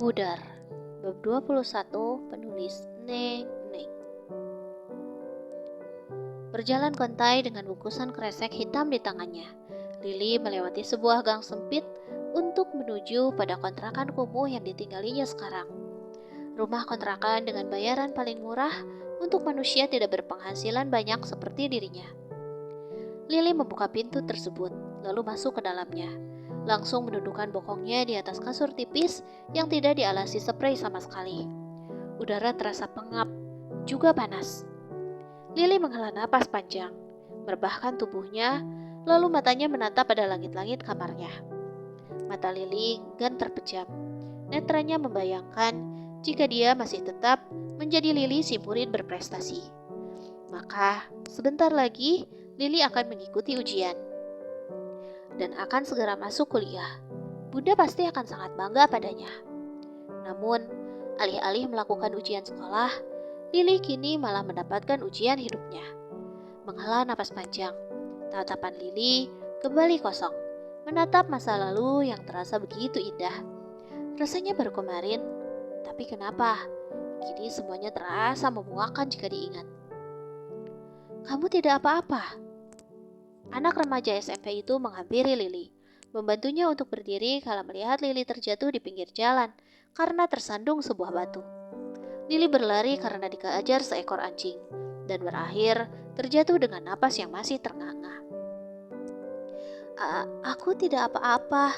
Pudar, bab 21, penulis Neng Neng. Berjalan kontai dengan bungkusan kresek hitam di tangannya, Lili melewati sebuah gang sempit untuk menuju pada kontrakan kumuh yang ditinggalinya sekarang. Rumah kontrakan dengan bayaran paling murah untuk manusia tidak berpenghasilan banyak seperti dirinya. Lili membuka pintu tersebut, lalu masuk ke dalamnya. Langsung menundukkan bokongnya di atas kasur tipis yang tidak dialasi spray sama sekali. Udara terasa pengap, juga panas. Lili menghela napas panjang, merebahkan tubuhnya, lalu matanya menatap pada langit-langit kamarnya. Mata Lili enggan terpejam. Netranya membayangkan jika dia masih tetap menjadi Lili si murid berprestasi. Maka sebentar lagi Lili akan mengikuti ujian dan akan segera masuk kuliah. Bunda pasti akan sangat bangga padanya. Namun, alih-alih melakukan ujian sekolah, Lili kini malah mendapatkan ujian hidupnya. Menghela napas panjang, tatapan Lili kembali kosong, menatap masa lalu yang terasa begitu indah. Rasanya baru kemarin, tapi kenapa? Kini semuanya terasa memuakkan jika diingat. Kamu tidak apa-apa. Anak remaja SMP itu menghampiri Lili, membantunya untuk berdiri kala melihat Lili terjatuh di pinggir jalan karena tersandung sebuah batu. Lili berlari karena dikejar seekor anjing dan berakhir terjatuh dengan napas yang masih ternganga. Aku tidak apa-apa.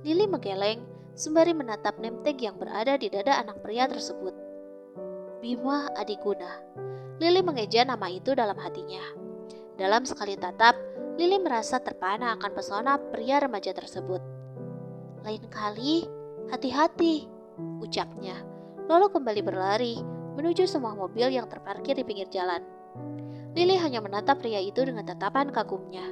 Lili menggeleng sembari menatap name tag yang berada di dada anak pria tersebut. Bima Adiguna. Lili mengeja nama itu dalam hatinya. Dalam sekali tatap, Lili merasa terpana akan pesona pria remaja tersebut. Lain kali, hati-hati, ucapnya. Lalu kembali berlari menuju semua mobil yang terparkir di pinggir jalan. Lili hanya menatap pria itu dengan tatapan kagumnya.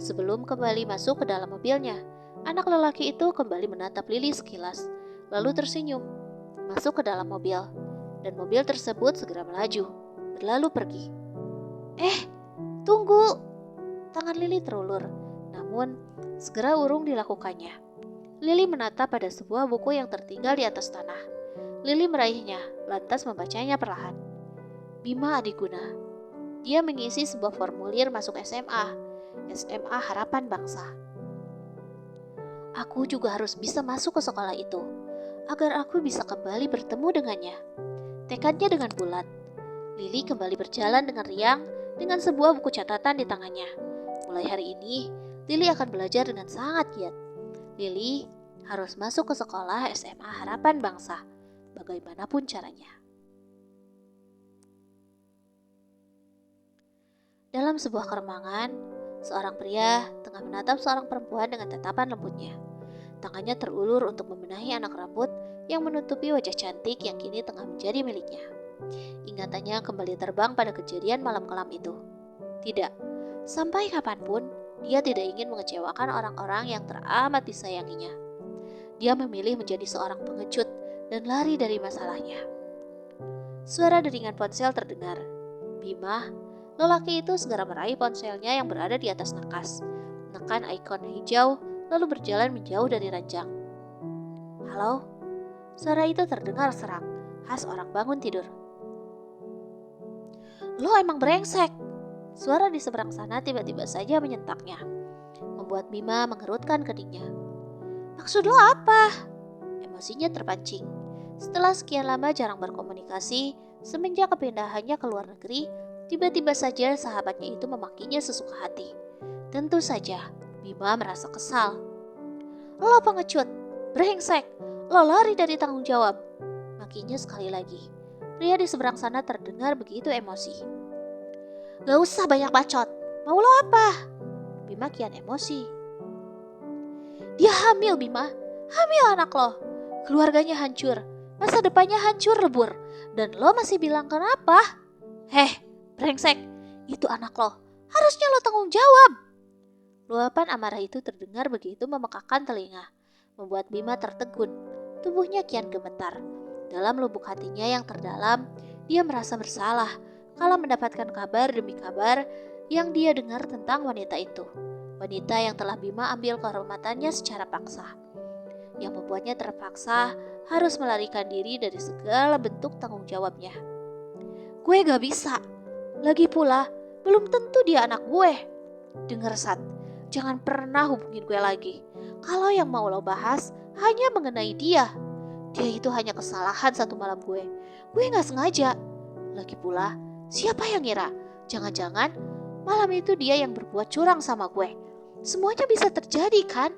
Sebelum kembali masuk ke dalam mobilnya, anak lelaki itu kembali menatap Lili sekilas, lalu tersenyum, masuk ke dalam mobil, dan mobil tersebut segera melaju, berlalu pergi. Tunggu! Tangan Lili terulur, namun segera urung dilakukannya. Lili menatap pada sebuah buku yang tertinggal di atas tanah. Lili meraihnya, lantas membacanya perlahan. Bima Adiguna. Dia mengisi sebuah formulir masuk SMA Harapan Bangsa. Aku juga harus bisa masuk ke sekolah itu, agar aku bisa kembali bertemu dengannya. Tekadnya dengan bulat. Lili kembali berjalan dengan riang dengan sebuah buku catatan di tangannya. Mulai hari ini, Lili akan belajar dengan sangat giat. Lili harus masuk ke sekolah SMA Harapan Bangsa, bagaimanapun caranya. Dalam sebuah keremangan, seorang pria tengah menatap seorang perempuan dengan tatapan lembutnya. Tangannya terulur untuk membenahi anak rambut yang menutupi wajah cantik yang kini tengah menjadi miliknya. Ingatannya kembali terbang pada kejadian malam kelam itu. Tidak, sampai kapanpun dia tidak ingin mengecewakan orang-orang yang teramat disayanginya. Dia memilih menjadi seorang pengecut dan lari dari masalahnya. Suara deringan ponsel terdengar. Bima, lelaki itu segera meraih ponselnya yang berada di atas nakas, menekan ikon hijau, lalu berjalan menjauh dari ranjang. Halo? Suara itu terdengar serak, khas orang bangun tidur. Lo emang brengsek! Suara di seberang sana tiba-tiba saja menyentaknya, membuat Bima mengerutkan keningnya. Maksud lo apa? Emosinya terpancing. Setelah sekian lama jarang berkomunikasi, semenjak kepindahannya ke luar negeri, tiba-tiba saja sahabatnya itu memakinya sesuka hati. Tentu saja, Bima merasa kesal. Lo pengecut, brengsek, lo lari dari tanggung jawab. Makinya sekali lagi. Pria di seberang sana terdengar begitu emosi. Gak usah banyak bacot, mau lo apa? Bima kian emosi. Dia hamil, Bima. Hamil anak lo. Keluarganya hancur, masa depannya hancur lebur. Dan lo masih bilang kenapa? Brengsek, itu anak lo. Harusnya lo tanggung jawab. Luapan amarah itu terdengar begitu memekakkan telinga, membuat Bima tertegun. Tubuhnya kian gemetar. Dalam lubuk hatinya yang terdalam, dia merasa bersalah kala mendapatkan kabar demi kabar yang dia dengar tentang wanita itu. Wanita yang telah Bima ambil kehormatannya secara paksa. yang membuatnya terpaksa harus melarikan diri dari segala bentuk tanggung jawabnya. Gue gak bisa. Lagi pula, belum tentu dia anak gue. Dengar Sat, jangan pernah hubungin gue lagi. Kalau yang mau lo bahas hanya mengenai dia. Dia itu hanya kesalahan satu malam gue. Gue gak sengaja. Lagi pula, siapa yang ngira? Jangan-jangan malam itu dia yang berbuat curang sama gue. Semuanya bisa terjadi kan?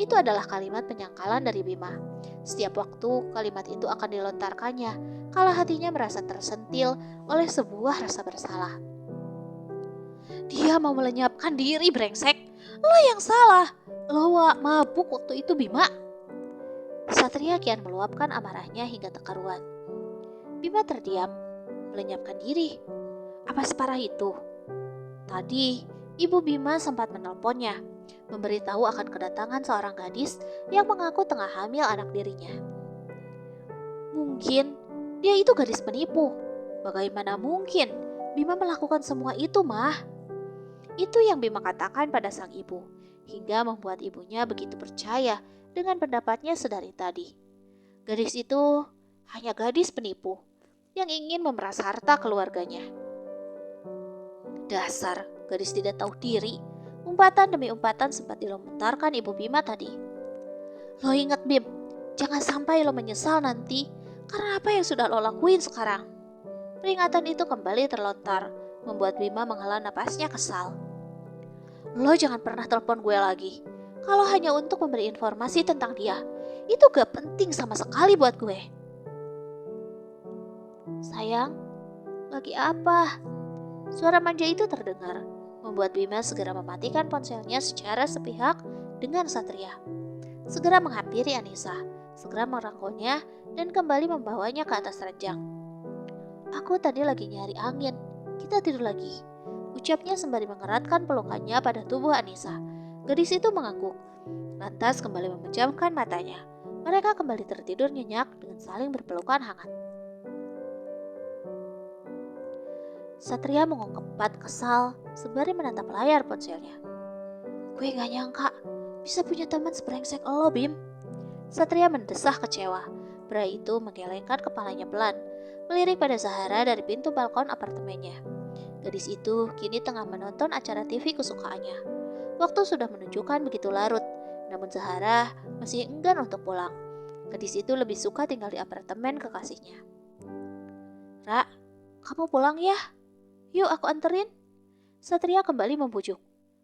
Itu adalah kalimat penyangkalan dari Bima. Setiap waktu kalimat itu akan dilontarkannya kala hatinya merasa tersentil oleh sebuah rasa bersalah. Dia mau melenyapkan diri, brengsek. Lo yang salah. Lo mabuk waktu itu, Bima. Satria kian meluapkan amarahnya hingga tak karuan. Bima terdiam, melenyapkan diri. Apa separah itu? Tadi, Ibu Bima sempat menelponnya, memberitahu akan kedatangan seorang gadis yang mengaku tengah hamil anak dirinya. Mungkin dia itu gadis penipu. Bagaimana mungkin Bima melakukan semua itu, Mah? Itu yang Bima katakan pada sang ibu, hingga membuat ibunya begitu percaya dengan pendapatnya sedari tadi. Gadis itu hanya gadis penipu yang ingin memeras harta keluarganya. Dasar gadis tidak tahu diri. Umpatan demi umpatan sempat dilontarkan Ibu Bima tadi. Lo ingat, Bim, jangan sampai lo menyesal nanti karena apa yang sudah lo lakuin sekarang. Peringatan itu kembali terlontar, membuat Bima menghela napasnya kesal. Lo jangan pernah telepon gue lagi. Kalau hanya untuk memberi informasi tentang dia, itu gak penting sama sekali buat gue. Sayang, lagi apa? Suara manja itu terdengar, membuat Bima segera mematikan ponselnya secara sepihak dengan Satria. Segera menghampiri Anissa, segera merangkulnya dan kembali membawanya ke atas ranjang. Aku tadi lagi nyari angin, kita tidur lagi. Ucapnya sembari mengeratkan pelukannya pada tubuh Anissa. Gadis itu mengangguk, lantas kembali memejamkan matanya. Mereka kembali tertidur nyenyak dengan saling berpelukan hangat. Satria mengungkapkan kesal sembari menatap layar ponselnya. Gue gak nyangka bisa punya teman sebrengsek lo, Bim. Satria mendesah kecewa. Pria itu menggelengkan kepalanya pelan, melirik pada Zahara dari pintu balkon apartemennya. Gadis itu kini tengah menonton acara TV kesukaannya. Waktu sudah menunjukkan begitu larut, namun Zahara masih enggan untuk pulang. Gadis itu lebih suka tinggal di apartemen kekasihnya. Ra, kamu pulang ya? Yuk aku anterin. Satria kembali membujuk.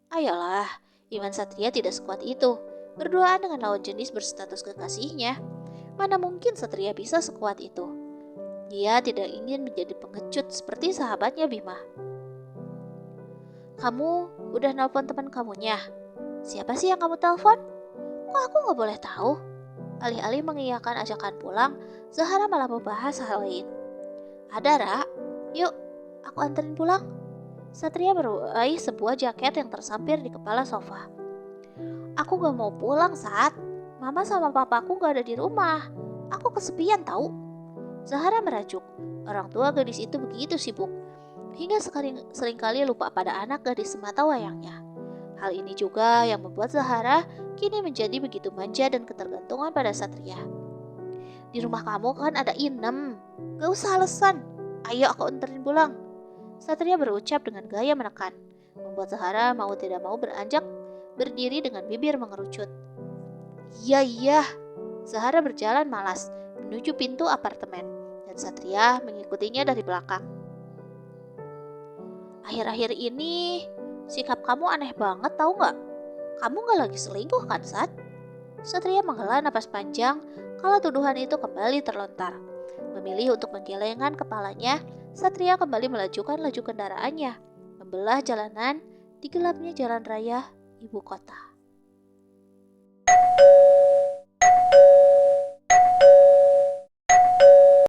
Ayolah, iman Satria tidak sekuat itu. Berduaan dengan lawan jenis berstatus kekasihnya. Mana mungkin Satria bisa sekuat itu? Dia tidak ingin menjadi pengecut seperti sahabatnya Bima. Kamu udah nelpon teman kamunya? Siapa sih yang kamu telepon? Kok aku gak boleh tahu? Alih-alih mengiyakan ajakan pulang, Zahara malah membahas hal lain. Ada, Ra. Yuk, aku anterin pulang. Satria meraih sebuah jaket yang tersampir di kepala sofa. Aku gak mau pulang, Sat. Mama sama papaku gak ada di rumah. Aku kesepian tahu. Zahara merajuk. Orang tua gadis itu begitu sibuk, hingga seringkali lupa pada anak gadis semata wayangnya. Hal ini juga yang membuat Zahara kini menjadi begitu manja dan ketergantungan pada Satria. Di rumah kamu kan ada Inem. Gak usah alasan. Ayo aku anterin pulang. Satria berucap dengan gaya menekan, membuat Zahara mau tidak mau beranjak berdiri dengan bibir mengerucut. Iya. Zahara berjalan malas menuju pintu apartemen dan Satria mengikutinya dari belakang. Akhir-akhir ini sikap kamu aneh banget tahu gak? Kamu gak lagi selingkuh kan, Sat? Satria menghela napas panjang kalau tuduhan itu kembali terlontar. Memilih untuk menggelengkan kepalanya, Satria kembali melajukan laju kendaraannya, membelah jalanan di gelapnya jalan raya ibu kota.